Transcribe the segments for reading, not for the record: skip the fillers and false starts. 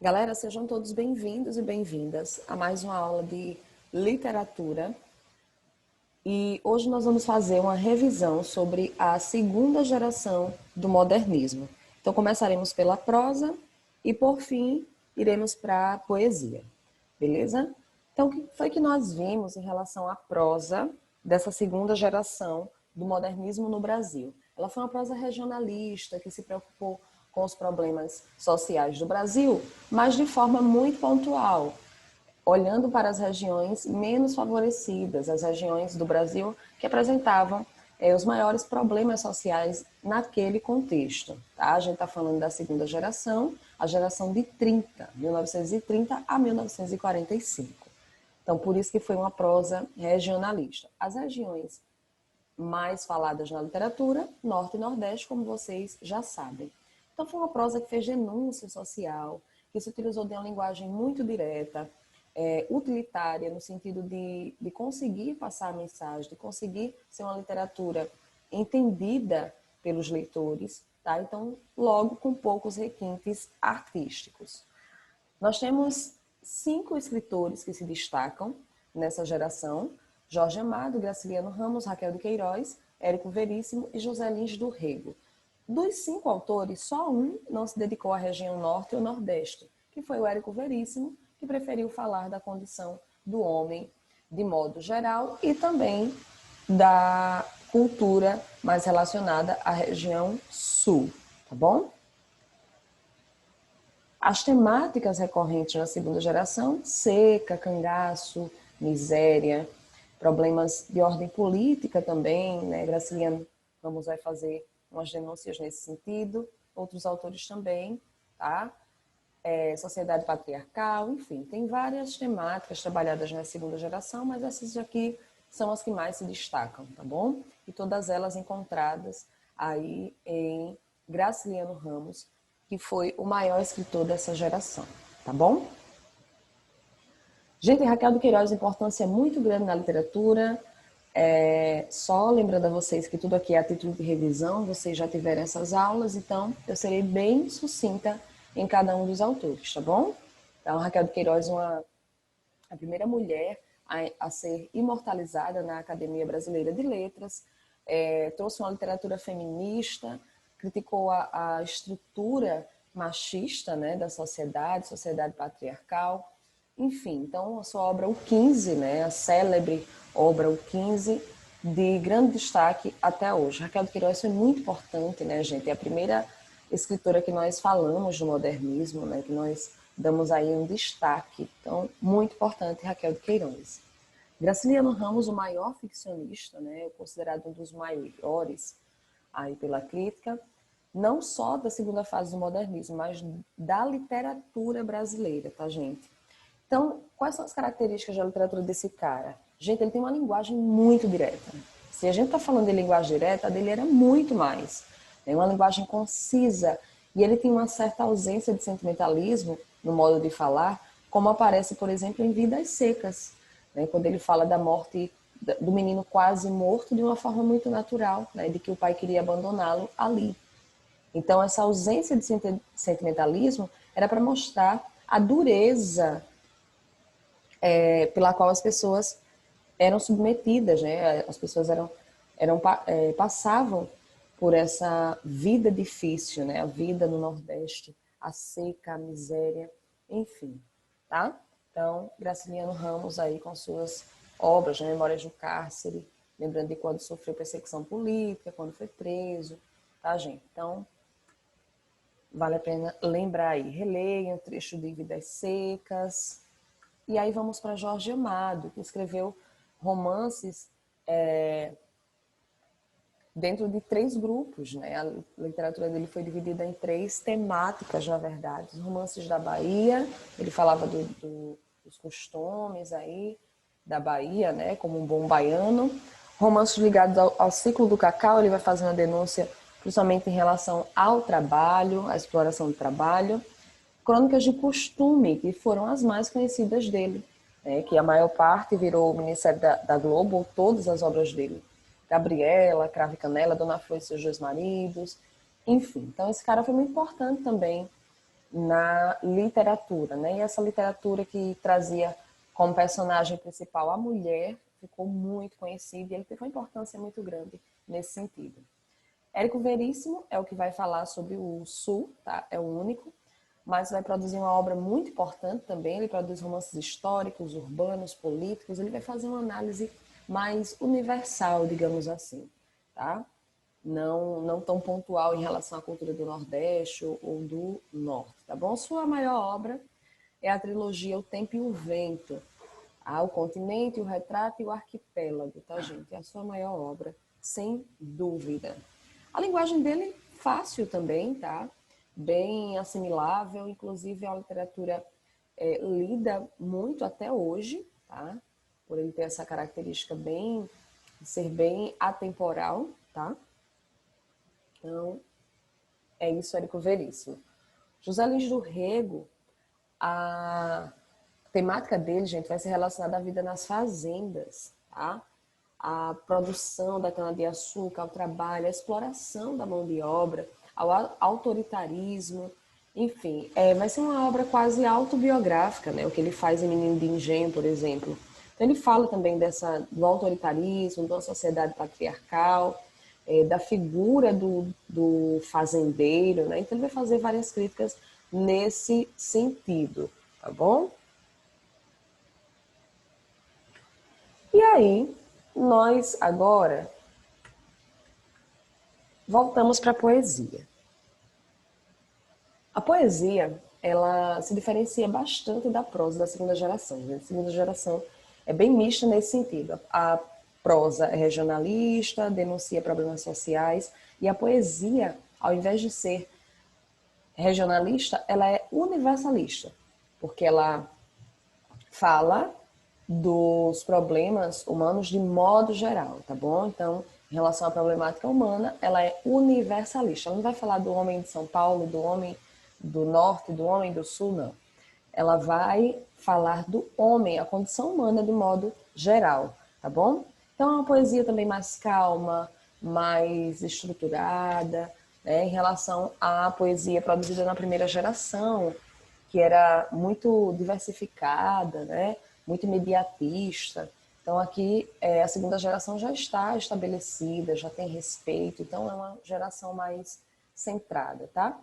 Galera, sejam todos bem-vindos e bem-vindas a mais uma aula de literatura. E hoje nós vamos fazer uma revisão sobre a segunda geração do modernismo. Então começaremos pela prosa e, por fim, iremos para a poesia. Beleza? Então, o que foi que nós vimos em relação à prosa dessa segunda geração do modernismo no Brasil? Ela foi uma prosa regionalista que se preocupou com os problemas sociais do Brasil, mas de forma muito pontual, olhando para as regiões menos favorecidas, as regiões do Brasil que apresentavam os maiores problemas sociais naquele contexto. Tá? A gente está falando da segunda geração, a geração de 30, 1930 a 1945. Então, por isso que foi uma prosa regionalista. As regiões mais faladas na literatura, Norte e Nordeste, como vocês já sabem. Então, foi uma prosa que fez denúncia social, que se utilizou de uma linguagem muito direta, utilitária, no sentido de conseguir passar a mensagem, de conseguir ser uma literatura entendida pelos leitores, tá? Então, logo com poucos requintes artísticos. Nós temos 5 escritores que se destacam nessa geração: Jorge Amado, Graciliano Ramos, Raquel de Queiroz, Érico Veríssimo e José Lins do Rego. Dos 5 autores, só um não se dedicou à região norte ou nordeste, que foi o Érico Veríssimo, que preferiu falar da condição do homem de modo geral e também da cultura mais relacionada à região sul, tá bom? As temáticas recorrentes na segunda geração: seca, cangaço, miséria, problemas de ordem política também, né? Graciliano Ramos vai fazer umas denúncias nesse sentido, outros autores também, tá? Sociedade patriarcal, enfim, tem várias temáticas trabalhadas na segunda geração, mas essas aqui são as que mais se destacam, tá bom? E todas elas encontradas aí em Graciliano Ramos, que foi o maior escritor dessa geração, tá bom? Gente, Raquel de Queiroz, importância muito grande na literatura. Só lembrando a vocês que tudo aqui é a título de revisão, vocês já tiveram essas aulas, então eu serei bem sucinta em cada um dos autores, tá bom? Então, Raquel de Queiroz, a primeira mulher a ser imortalizada na Academia Brasileira de Letras, trouxe uma literatura feminista, criticou a estrutura machista, né, da sociedade patriarcal, enfim. Então, a sua obra O 15, né, a célebre obra O 15, de grande destaque até hoje. Raquel de Queiroz foi muito importante, né, gente? É a primeira escritora que nós falamos do modernismo, né, que nós damos aí um destaque. Então, muito importante, Raquel de Queiroz. Graciliano Ramos, o maior ficcionista, né, considerado um dos maiores aí pela crítica, não só da segunda fase do modernismo, mas da literatura brasileira, tá, gente? Então, quais são as características da literatura desse cara? Gente, ele tem uma linguagem muito direta. Se a gente está falando de linguagem direta, a dele era muito mais. É uma linguagem concisa. E ele tem uma certa ausência de sentimentalismo no modo de falar, como aparece, por exemplo, em Vidas Secas, né? Quando ele fala da morte do menino quase morto de uma forma muito natural, né? De que o pai queria abandoná-lo ali. Então, essa ausência de sentimentalismo era para mostrar a dureza pela qual as pessoas eram submetidas, né? As pessoas passavam por essa vida difícil, né? A vida no Nordeste, a seca, a miséria, enfim, tá? Então, Graciliano Ramos aí com suas obras, né? Memórias do Cárcere, lembrando de quando sofreu perseguição política, quando foi preso, tá, gente? Então, vale a pena lembrar aí. Releiam o trecho de Vidas Secas. E aí vamos para Jorge Amado, que escreveu romances dentro de 3 grupos, né? A literatura dele foi dividida em 3 temáticas, na verdade. Os romances da Bahia, ele falava dos costumes aí da Bahia, né? Como um bom baiano. Romances ligados ao ciclo do cacau, ele vai fazer uma denúncia principalmente em relação ao trabalho, à exploração do trabalho. Crônicas de Costume, que foram as mais conhecidas dele, né? Que a maior parte virou o Ministério da Globo, todas as obras dele. Gabriela, Cravo e Canela, Dona Flor e seus 2 maridos, enfim. Então esse cara foi muito importante também na literatura, né? E essa literatura que trazia como personagem principal a mulher ficou muito conhecida e ele teve uma importância muito grande nesse sentido. Érico Veríssimo é o que vai falar sobre o Sul, tá? É o único, mas vai produzir uma obra muito importante também. Ele produz romances históricos, urbanos, políticos. Ele vai fazer uma análise mais universal, digamos assim, tá? Não tão pontual em relação à cultura do Nordeste ou do Norte, tá bom? Sua maior obra é a trilogia O Tempo e o Vento, o Continente, o Retrato e o Arquipélago, tá, gente? É a sua maior obra, sem dúvida. A linguagem dele, fácil também, tá? Bem assimilável, inclusive a literatura lida muito até hoje, tá? Por ele ter essa característica bem, de ser bem atemporal, tá? Então, é isso, Érico Veríssimo. José Luiz do Rego, a temática dele, gente, vai ser relacionada à vida nas fazendas, tá? A produção da cana-de-açúcar, ao trabalho, a exploração da mão de obra, ao autoritarismo, enfim, vai ser uma obra quase autobiográfica, né? O que ele faz em Menino de Engenho, por exemplo. Então ele fala também do autoritarismo, de uma sociedade patriarcal, da figura do fazendeiro, né? Então ele vai fazer várias críticas nesse sentido, tá bom? E aí, nós agora voltamos para a poesia. A poesia, ela se diferencia bastante da prosa da segunda geração. Né? A segunda geração é bem mista nesse sentido. A prosa é regionalista, denuncia problemas sociais, e a poesia, ao invés de ser regionalista, ela é universalista, porque ela fala dos problemas humanos de modo geral, tá bom? Então, em relação à problemática humana, ela é universalista. Ela não vai falar do homem de São Paulo, do homem do norte, do homem do sul, não. Ela vai falar do homem, a condição humana de modo geral, tá bom? Então, é uma poesia também mais calma, mais estruturada, né, em relação à poesia produzida na primeira geração, que era muito diversificada, né? Muito imediatista. Então aqui a segunda geração já está estabelecida, já tem respeito, então é uma geração mais centrada, tá?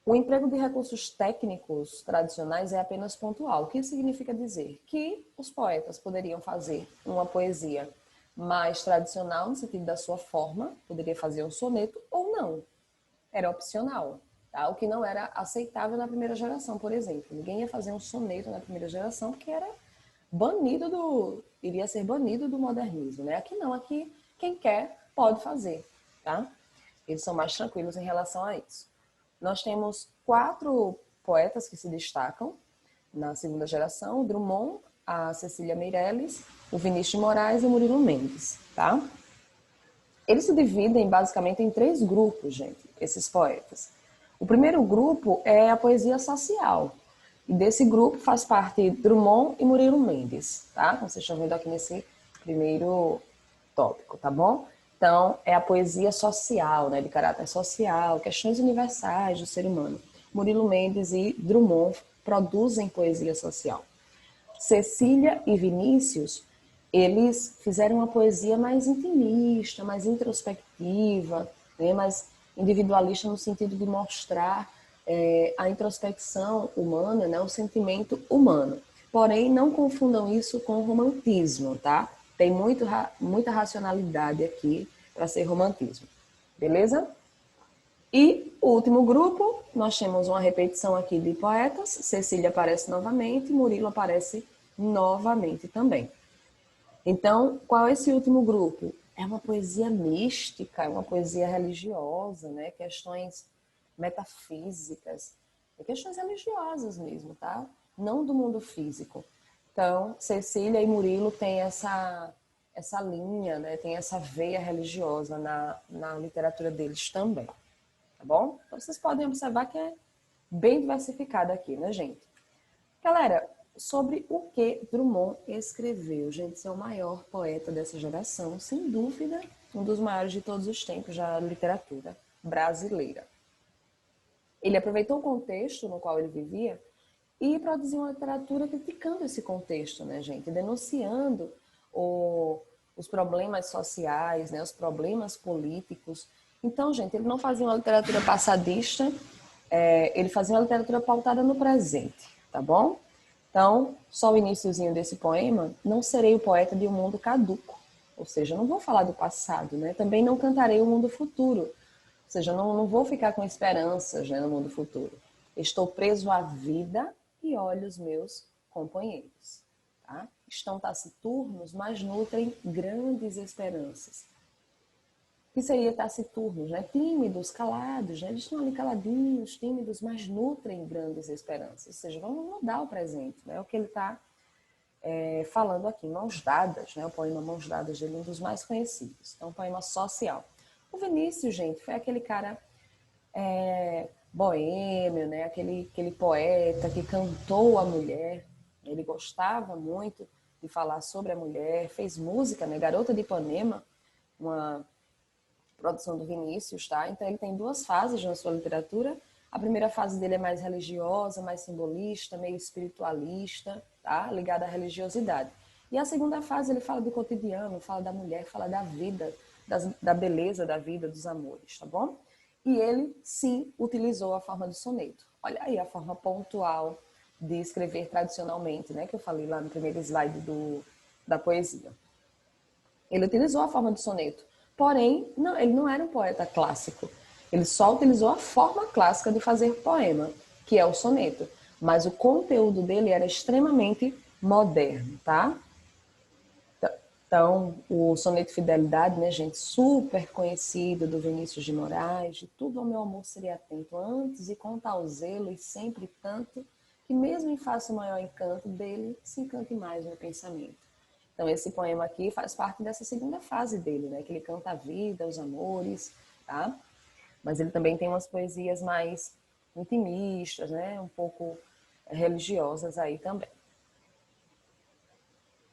O emprego de recursos técnicos tradicionais é apenas pontual. O que significa dizer? Que os poetas poderiam fazer uma poesia mais tradicional, no sentido da sua forma, poderia fazer um soneto ou não. Era opcional. Tá? O que não era aceitável na primeira geração, por exemplo. Ninguém ia fazer um soneto na primeira geração porque era iria ser banido do modernismo. Né? Aqui não, aqui quem quer pode fazer. Tá? Eles são mais tranquilos em relação a isso. Nós temos 4 poetas que se destacam na segunda geração: o Drummond, a Cecília Meirelles, o Vinícius de Moraes e o Murilo Mendes. Tá? Eles se dividem basicamente em 3 grupos, gente, esses poetas. O primeiro grupo é a poesia social. E desse grupo faz parte Drummond e Murilo Mendes, tá? Vocês estão vendo aqui nesse primeiro tópico, tá bom? Então, é a poesia social, né, de caráter social, questões universais do ser humano. Murilo Mendes e Drummond produzem poesia social. Cecília e Vinícius, eles fizeram uma poesia mais intimista, mais introspectiva, né, mais individualista no sentido de mostrar a introspecção humana, né, o sentimento humano. Porém, não confundam isso com romantismo, tá? Tem muita racionalidade aqui para ser romantismo. Beleza? E o último grupo, nós temos uma repetição aqui de poetas. Cecília aparece novamente, Murilo aparece novamente também. Então, qual é esse último grupo? É uma poesia mística, é uma poesia religiosa, né? Questões metafísicas, questões religiosas mesmo, tá? Não do mundo físico. Então, Cecília e Murilo têm essa linha, né? Tem essa veia religiosa na literatura deles também, tá bom? Então, vocês podem observar que é bem diversificado aqui, né, gente? Galera, sobre o que Drummond escreveu. Gente, esse é o maior poeta dessa geração, sem dúvida, um dos maiores de todos os tempos da literatura brasileira. Ele aproveitou o contexto no qual ele vivia e produziu uma literatura criticando esse contexto, né, gente? Denunciando os problemas sociais, né, os problemas políticos. Então, gente, ele não fazia uma literatura passadista, ele fazia uma literatura pautada no presente, tá bom? Então, só o iniciozinho desse poema: não serei o poeta de um mundo caduco, ou seja, não vou falar do passado, né? Também não cantarei o mundo futuro, ou seja, não vou ficar com esperanças, né, no mundo futuro. Estou preso à vida e olho os meus companheiros. Tá? Estão taciturnos, mas nutrem grandes esperanças. O que seria taciturnos? Né? Tímidos, calados, né? Eles estão ali caladinhos, tímidos, mas nutrem grandes esperanças. Ou seja, vamos mudar o presente. Né? É o que ele está falando aqui, Mãos Dadas, né? O poema Mãos Dadas dele, um dos mais conhecidos. É um poema social. O Vinícius, gente, foi aquele cara boêmio, né? Aquele poeta que cantou a mulher. Ele gostava muito de falar sobre a mulher, fez música, né? Garota de Ipanema, uma produção do Vinícius, tá? Então ele tem duas fases na sua literatura. A primeira fase dele é mais religiosa, mais simbolista, meio espiritualista, tá? Ligada à religiosidade. E a segunda fase ele fala do cotidiano, fala da mulher, fala da vida, da beleza da vida, dos amores, tá bom? E ele, sim, utilizou a forma do soneto. Olha aí a forma pontual de escrever tradicionalmente, né? Que eu falei lá no primeiro slide da poesia. Ele utilizou a forma do soneto. Porém, não, ele não era um poeta clássico. Ele só utilizou a forma clássica de fazer poema, que é o soneto. Mas o conteúdo dele era extremamente moderno, tá? Então, o soneto Fidelidade, né, gente, super conhecido do Vinícius de Moraes, de tudo ao meu amor seria atento antes e com tal zelo e sempre tanto, que mesmo em face o maior encanto dele, se encante mais no pensamento. Então, esse poema aqui faz parte dessa segunda fase dele, né, que ele canta a vida, os amores, tá? Mas ele também tem umas poesias mais intimistas, né, um pouco religiosas aí também.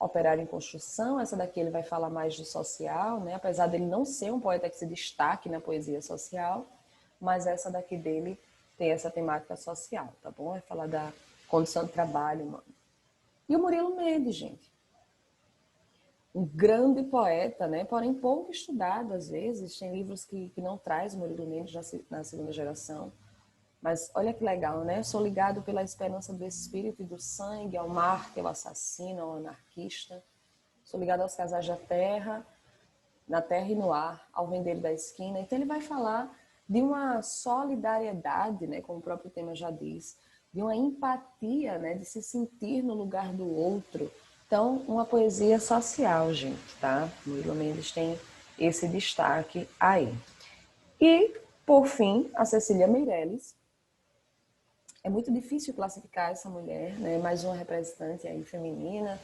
Operário em Construção, essa daqui ele vai falar mais do social, né? Apesar dele não ser um poeta que se destaque na poesia social, mas essa daqui dele tem essa temática social, tá bom? Vai falar da condição de trabalho humano. E o Murilo Mendes, gente, um grande poeta, né? Porém pouco estudado às vezes, tem livros que não traz o Murilo Mendes na segunda geração. Mas olha que legal, né? Sou ligado pela esperança do espírito e do sangue, ao mar, que é o assassino, ao anarquista. Sou ligado aos casais da terra, na terra e no ar, ao vendeiro da esquina. Então ele vai falar de uma solidariedade, né, como o próprio tema já diz, de uma empatia, né, de se sentir no lugar do outro. Então, uma poesia social, gente, tá? Murilo Mendes tem esse destaque aí. E, por fim, a Cecília Meirelles. É muito difícil classificar essa mulher, né? Mais uma representante aí feminina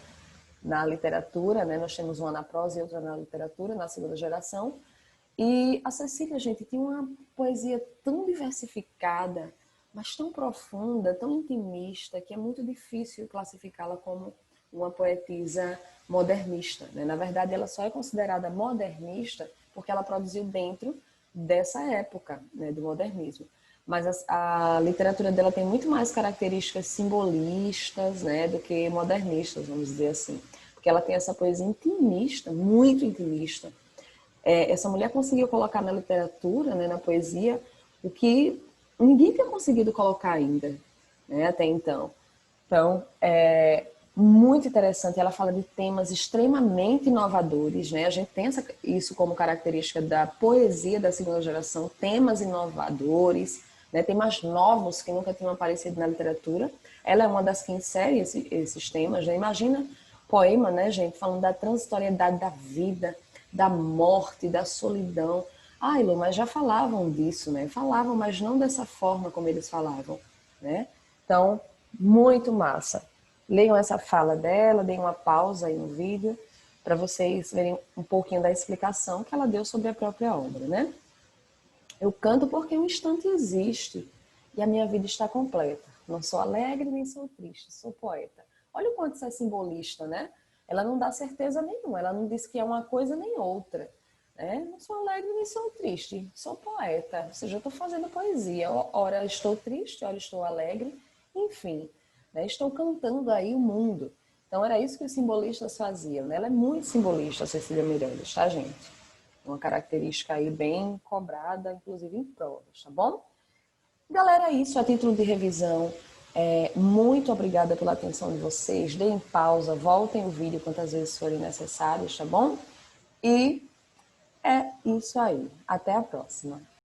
na literatura, né? Nós temos uma na prosa e outra na literatura, na segunda geração. E a Cecília, gente, tinha uma poesia tão diversificada, mas tão profunda, tão intimista, que é muito difícil classificá-la como uma poetisa modernista, né? Na verdade, ela só é considerada modernista porque ela produziu dentro dessa época, né, do modernismo. Mas a literatura dela tem muito mais características simbolistas, né, do que modernistas, vamos dizer assim. Porque ela tem essa poesia intimista, muito intimista. Essa mulher conseguiu colocar na literatura, né, na poesia, o que ninguém tinha conseguido colocar ainda, né, até então. Então, é muito interessante. Ela fala de temas extremamente inovadores, né? A gente tem isso como característica da poesia da segunda geração, temas inovadores, né? Temas novos que nunca tinham aparecido na literatura. Ela é uma das que insere esses temas, né? Imagina poema, né, gente, falando da transitoriedade da vida, da morte, da solidão. Ai, Lu, mas já falavam disso, né? Falavam, mas não dessa forma como eles falavam, né? Então, muito massa. Leiam essa fala dela, deem uma pausa aí no vídeo para vocês verem um pouquinho da explicação que ela deu sobre a própria obra, né? Eu canto porque um instante existe e a minha vida está completa. Não sou alegre nem sou triste, sou poeta. Olha o quanto isso é simbolista, né? Ela não dá certeza nenhuma, ela não diz que é uma coisa nem outra. né? Não sou alegre nem sou triste, sou poeta, ou seja, eu estou fazendo poesia. Ora estou triste, ora estou alegre, enfim, né? Estou cantando aí o mundo. Então era isso que os simbolistas faziam, né? Ela é muito simbolista, a Cecília Meirelles, tá, gente? Uma característica aí bem cobrada, inclusive em provas, tá bom? Galera, é isso, a título de revisão. Muito obrigada pela atenção de vocês. Deem pausa, voltem o vídeo quantas vezes forem necessárias, tá bom? E é isso aí. Até a próxima.